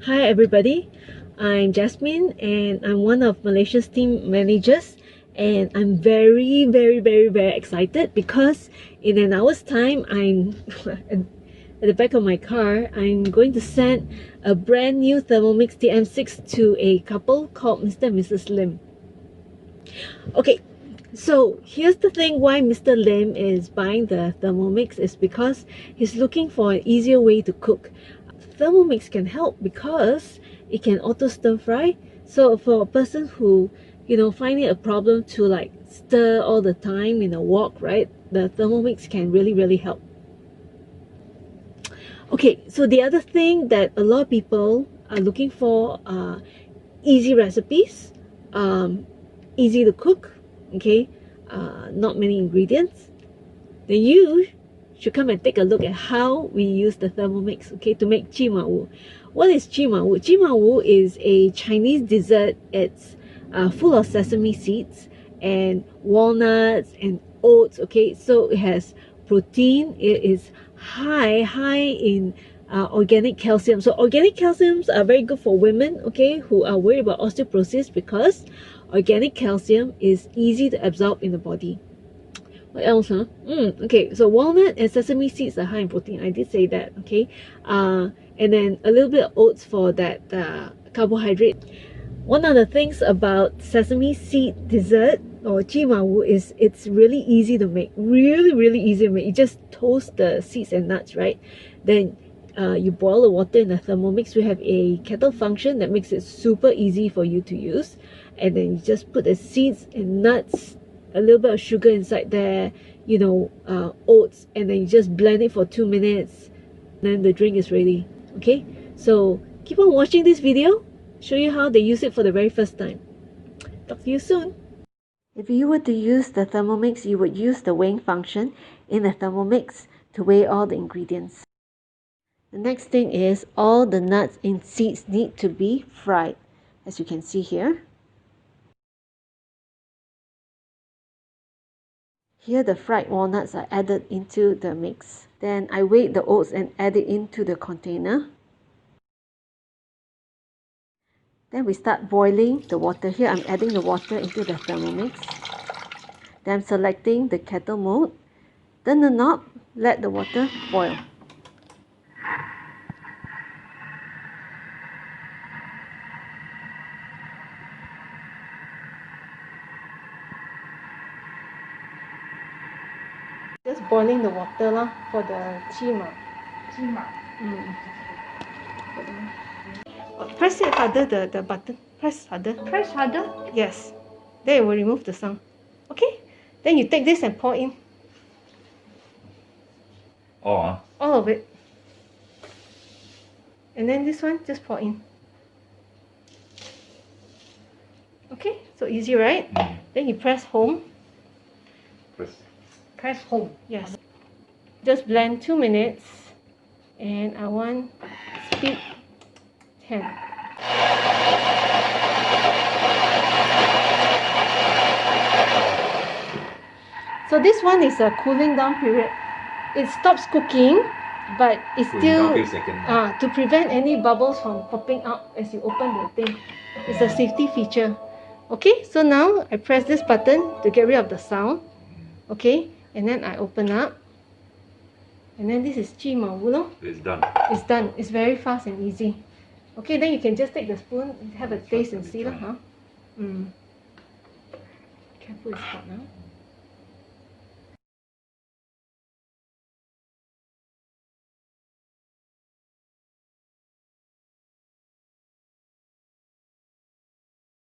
Hi everybody, I'm Jasmine and I'm one of Malaysia's team managers, and I'm very excited because in an hour's time I'm at the back of my car. I'm going to send a brand new Thermomix TM6 to a couple called Mr. and Mrs. Lim. Okay, so here's the thing why Mr. Lim is buying the Thermomix is because he's looking for an easier way to cook. Thermomix can help because it can auto stir fry. So for a person who, finding a problem to like stir all the time in a wok, right? The Thermomix can really help. Okay, so the other thing that a lot of people are looking for are easy recipes, easy to cook, okay, not many ingredients. Then you should come and take a look at how we use the Thermomix, okay, to make chi ma wu. What is chi ma wu? Chi ma wu is a Chinese dessert. It's full of sesame seeds and walnuts and oats, okay, so it has protein. It is high in organic calcium. So organic calciums are very good for women, okay, who are worried about osteoporosis, because organic calcium is easy to absorb in the body. What else, huh? Okay, so walnut and sesame seeds are high in protein. I did say that, okay? And then a little bit of oats for that carbohydrate. One of the things about sesame seed dessert or chi ma wu is it's really easy to make. Really easy to make. You just toast the seeds and nuts, right? Then you boil the water in the Thermomix. We have a kettle function that makes it super easy for you to use. And then you just put the seeds and nuts, a little bit of sugar inside there, oats, and then you just blend it for 2 minutes. Then the drink is ready. Okay, so keep on watching this video, show you how they use it for the very first time. Talk to you soon. If you were to use the Thermomix, you would use the weighing function in the Thermomix to weigh all the ingredients. The next thing is all the nuts and seeds need to be fried, as you can see here. Here the fried walnuts are added into the mix. Then I weighed the oats and add it into the container. Then we start boiling the water. Here I'm adding the water into the Thermomix. Then I'm selecting the kettle mode. Turn the knob, let the water boil. Just boiling the water lah for the chi ma. Press it harder, the button. Press harder. Press harder? Yes. Then it will remove the sound. Okay? Then you take this and pour in. All of it. And then this one, just pour in. Okay? So easy, right? Then you press home. Press home. Yes. Just blend 2 minutes. And I want speed 10. So this one is a cooling down period. It stops cooking, but it's still to prevent any bubbles from popping out as you open the thing. It's a safety feature. Okay, so now I press this button to get rid of the sound. Okay, and then I open up. And then this is chi ma wu lo. It's done. It's done. It's very fast and easy. Okay, then you can just take the spoon, have a taste and see lah, huh? Careful, it's hot now.